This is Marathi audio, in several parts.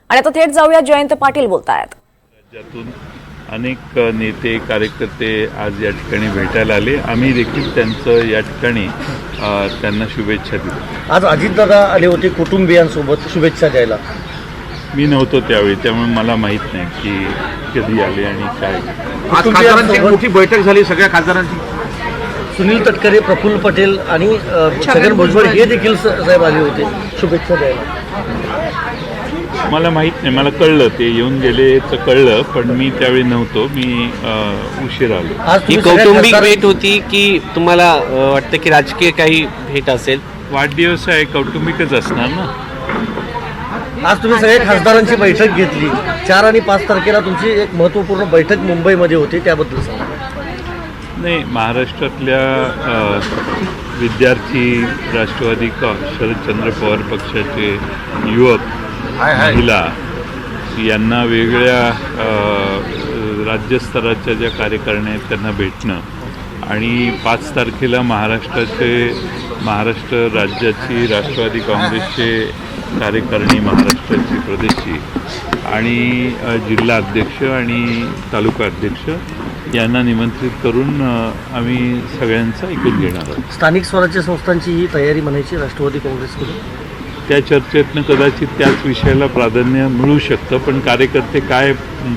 आणि आता थेट जाऊया, जयंत पाटील बोलतायत. राज्यातून अनेक नेते कार्यकर्ते आज या ठिकाणी भेटायला आले. आम्ही देखील त्यांचं या ठिकाणी त्यांना शुभेच्छा दिल्या. आज अजितदादा आले होते कुटुंबियांसोबत शुभेच्छा द्यायला. मी नव्हतो त्यावेळी, त्यामुळे मला माहीत नाही की कधी आले आणि काय. आज खासदारांची मोठी बैठक झाली सगळ्या खासदारांची. सुनील तटकरे, प्रफुल्ल पटेल आणि छगन भुजबळ हे देखील साहेब आले होते शुभेच्छा द्यायला. मला माहीत नाही, मला कळलं ते येऊन गेले तर कळलं, पण मी त्यावेळी नव्हतो, मी उशीर आलो. ही कौटुंबिक भेट होती की तुम्हाला वाटतं की राजकीय काही भेट असेल? वाढदिवस आहे, कौटुंबिकच असणार ना. आज तुम्ही सगळ्या खासदारांची बैठक घेतली. 4 आणि 5 तारखेला तुमची एक महत्त्वपूर्ण बैठक मुंबईमध्ये होती, त्याबद्दल सांगा. नाही, महाराष्ट्रातल्या विद्यार्थी, राष्ट्रवादी शरदचंद्र पवार पक्षाचे युवक, महिला यांना वेगळ्या राज्यस्तराच्या ज्या कार्यकारिण्या आहेत त्यांना भेटणं आणि 5 तारखेला महाराष्ट्र राज्याची राष्ट्रवादी काँग्रेसचे कार्यकारिणी, महाराष्ट्राची प्रदेशची आणि जिल्हा अध्यक्ष आणि तालुका अध्यक्ष यांना निमंत्रित करून आम्ही सगळ्यांचं ऐकून घेणार आहोत. स्थानिक स्वराज्य संस्थांची ही तयारी म्हणायची राष्ट्रवादी काँग्रेसकडून. त्या चर्चेतनं कदाचित त्याच विषयाला प्राधान्य मिळू शकतं, पण कार्यकर्ते काय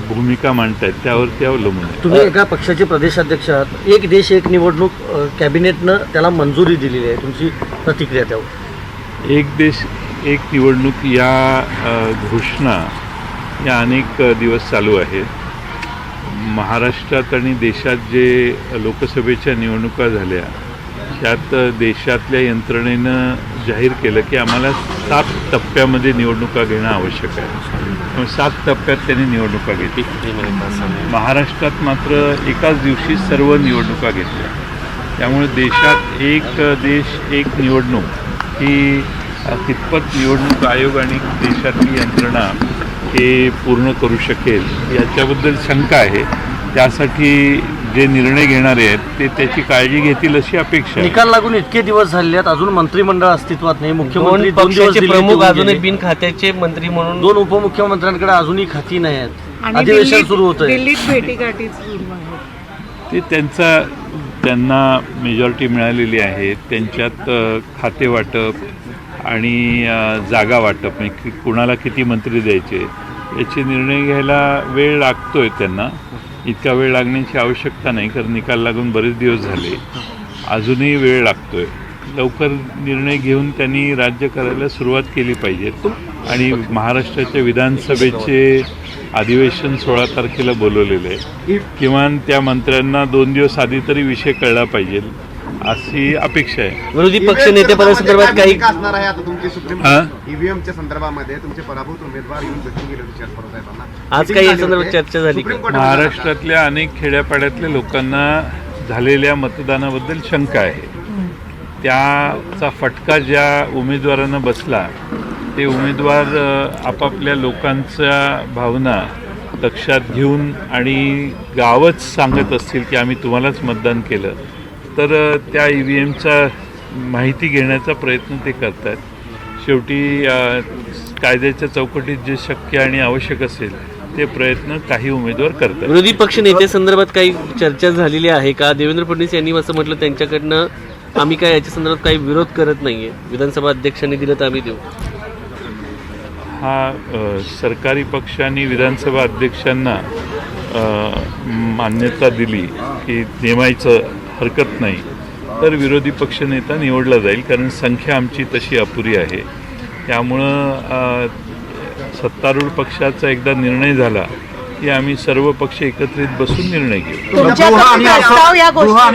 भूमिका मांडतायत त्यावरती अवलंबून आहे. तुम्ही एका पक्षाचे प्रदेशाध्यक्ष आहात. एक देश एक निवडणूक कॅबिनेटनं त्याला मंजुरी दिलेली आहे, तुमची प्रतिक्रिया त्यावर? एक देश एक निवडणूक या घोषणा या अनेक दिवस चालू आहेत. महाराष्ट्रात आणि देशात जे लोकसभेच्या निवडणुका झाल्या त्यात देशातल्या यंत्रणेनं जाहीर केलं की आम्हाला 7 टप्प्यामध्ये निवडणुका घेणं आवश्यक आहे. 7 टप्प्यात त्यांनी निवडणुका घेतली. महाराष्ट्रात मात्र एकाच दिवशी सर्व निवडणुका घेतल्या. त्यामुळे देशात एक देश एक निवडणूक ही कितपत निवडणूक आयोग आणि देशातली यंत्रणा हे पूर्ण करू शकेल याच्याबद्दल शंका आहे. त्यासाठी जे निर्णय घेणारे आहेत ते त्याची काळजी घेतील अशी अपेक्षा आहे. निकाल लागून इतके दिवस झाले आहेत, अजून मंत्रिमंडळ अस्तित्वात नाही. मुख्यमंत्री 2 दिवस पक्षाचे प्रमुख अजूनही बिनखात्याचे मंत्री म्हणून 2 उपमुख्यमंत्र्यांकडे अजूनही खाती नाही आहेत. अधिवेशन सुरू होतं, दिल्लीत भेटीगाठी सुरू आहेत. ते त्यांना मेजॉरिटी मिळालेली आहे. त्यांच्यात खाते वाटप आणि जागा वाटप म्हणजे कुणाला किती मंत्री द्यायचे याचे निर्णय घ्यायला वेळ लागतोय. त्यांना इतका वेळ लागण्याची आवश्यकता नाही, कारण निकाल लागून बरेच दिवस झाले. अजूनही वेळ लागतोय. लवकर निर्णय घेऊन त्यांनी राज्य करायला सुरुवात केली पाहिजे. आणि महाराष्ट्राच्या विधानसभेचे अधिवेशन 16 तारखेला बोलवलेलं आहे. किमान त्या मंत्र्यांना 2 दिवस आधी तरी विषय कळला पाहिजे अशी अपेक्षा आहे. विरोधी पक्ष नेतेपदासंदर्भात काही असणार आहे आता तुमची सुप्रीम ईव्हीएमच्या संदर्भामध्ये तुमचे पराभूत उमेदवार येऊन भेटून गेले शरद पवार साहेबांना. आज काही या संदर्भात चर्चा झाली? महाराष्ट्रातल्या अनेक खेड्यापाड्यातल्या लोकांना झालेल्या मतदानाबद्दल शंका आहे. त्याचा फटका ज्या उमेदवारांना बसला ते उमेदवार आपापल्या लोकांच्या भावना लक्षात घेऊन आणि गावच सांगत असतील की आम्ही तुम्हालाच मतदान केलं तर त्या EVMचा माहिती घेण्याचा प्रयत्न ते करत आहेत. शेवटी कायद्याच्या चौकटीत जे शक्य आणि आवश्यक असेल ते प्रयत्न काही उमेदवार करतात. विरोधी पक्ष नेत्यासंदर्भात काही चर्चा झालेली आहे का? देवेंद्र फडणवीस यांनी असं म्हटलं त्यांच्याकडनं आम्ही काय याच्या संदर्भात काही विरोध करत नाहीये, विधानसभा अध्यक्षांनी दिलं तर आम्ही देऊ. हा सरकारी पक्षांनी विधानसभा अध्यक्षांना मान्यता दिली की नेमायचं हरकत नाही तर विरोधी पक्षनेता निवडला जाईल, कारण संख्या आमची तशी अपुरी आहे. त्यामुळं सत्तारूढ पक्षाचा एकदा निर्णय झाला की आम्ही सर्व पक्ष एकत्रित बसून निर्णय घेऊ.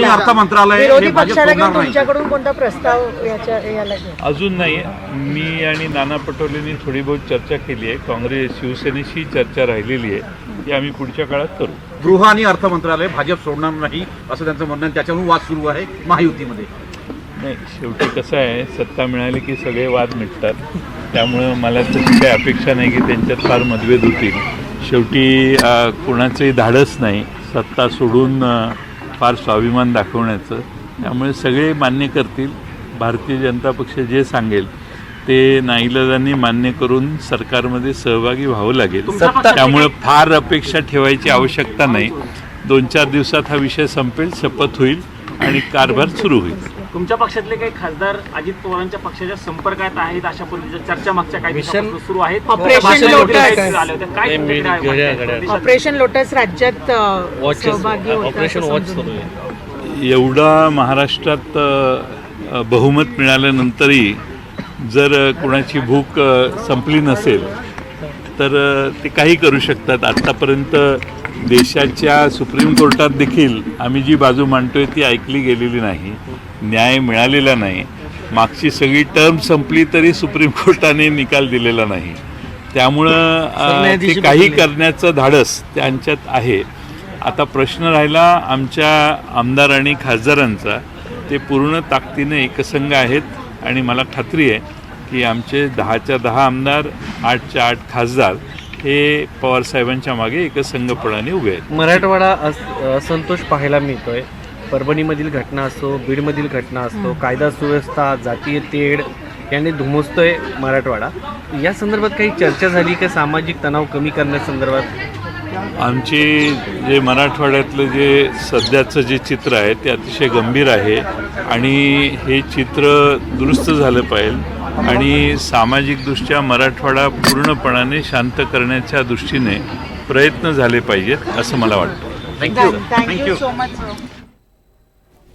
अर्थ मंत्रालय विरोधी पक्षाला घेऊन तुमच्याकडून कोणता प्रस्ताव याला अजून नाही. मी आणि नाना पटोलेंनी थोडी बहुत चर्चा केली आहे. काँग्रेस शिवसेनेशी चर्चा राहिलेली आहे, ती आम्ही पुढच्या काळात करू. गृह आणि अर्थ मंत्रालय भाजप सोडणार नाही असं त्यांचं म्हणणं आहे. त्याच्यावरून वाद सुरू आहे महायुतीमध्ये. नाही, शेवटी कसं आहे, सत्ता मिळाली की सगळे वाद मिटतात. त्यामुळं मला तशी काही अपेक्षा नाही की त्यांच्यात फार मतभेद होतील. शेवटी कुणाचंही धाडस नाही सत्ता सोडून फार स्वाभिमान दाखवण्याचं. त्यामुळे सगळे मान्य करतील. भारतीय जनता पक्ष जे सांगेल ते नाईलाजांनी मान्य करून सरकारमध्ये सहभागी व्हावं लागेल. त्यामुळे फार अपेक्षा ठेवायची आवश्यकता नाही. 2-4 दिवसात हा विषय संपेल, शपथ होईल आणि कारभार सुरू होईल. तुमच्या पक्षातले काही खासदार अजित पवारांच्या पक्षाच्या संपर्कात आहेत अशा पद्धतीच्या चर्चा मागच्या काही दिवसांपासून सुरू आहेत. Operation lotus. आले होते. काय प्रतिक्रिया आहे? ऑपरेशन लोटस राज्यात सहभागी होतं ऑपरेशन असं वॉच समजून. सुरू आहे. एवढा महाराष्ट्रात बहुमत मिळाल्यानंतरही जर कुणाची भूक संपली नसेल तर ते काही करू शकतात. आत्तापर्यंत देशाच्या सुप्रीम कोर्टात देखील आम्ही जी बाजू मांडतोय ती ऐकली गेलेली नाही, न्याय मिळालेला नाही. मागची सगळी टर्म संपली तरी सुप्रीम कोर्टाने निकाल दिलेला नाही. त्यामुळं ते काही करण्याचं धाडस त्यांच्यात आहे. आता प्रश्न राहिला आमच्या आमदार आणि खासदारांचा. ते पूर्ण ताकदीने एकसंघ आहेत आणि मला खात्री आहे की आमचे 10च्या 10 आमदार, 8च्या 8 खासदार हे पवारसाहेबांच्या मागे एकसंघपणाने उभे आहेत. मराठवाडा असंतोष पाहायला मिळतोय. परभणीमधील घटना असो, बीडमधील घटना असतो, कायदा सुव्यवस्था, जातीय तेढ याने धुमसतोय मराठवाडा. या संदर्भात काही चर्चा झाली का सामाजिक तणाव कमी करण्यासंदर्भात? आमचे जे मराठवाड्यातलं जे सध्याचं जे चित्र आहे ते अतिशय गंभीर आहे आणि हे चित्र दुरुस्त झालं पाहिजे आणि सामाजिकदृष्ट्या मराठवाडा पूर्णपणाने शांत करण्याच्या दृष्टीने प्रयत्न झाले पाहिजेत असं मला वाटतं. Thank you so much.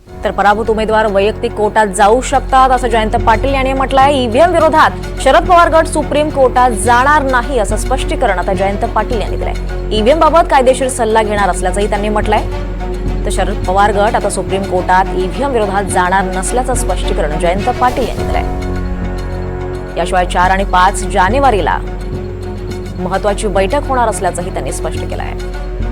तर पराभूत उमेदवार वैयक्तिक कोर्टात जाऊ शकतात असं जयंत पाटील यांनी म्हटलंय. ईव्हीएम विरोधात शरद पवार गट सुप्रीम कोर्टात जाणार नाही असं स्पष्टीकरण आता जयंत पाटील यांनी दिलंय. ईव्हीएम बाबत कायदेशीर सल्ला घेणार असल्याचंही त्यांनी म्हटलंय. तर शरद पवार गट आता सुप्रीम कोर्टात ईव्हीएम विरोधात जाणार नसल्याचं स्पष्टीकरण जयंत पाटील यांनी दिलंय. याशिवाय 4 आणि 5 जानेवारीला महत्वाची बैठक होणार असल्याचंही त्यांनी स्पष्ट केलं आहे.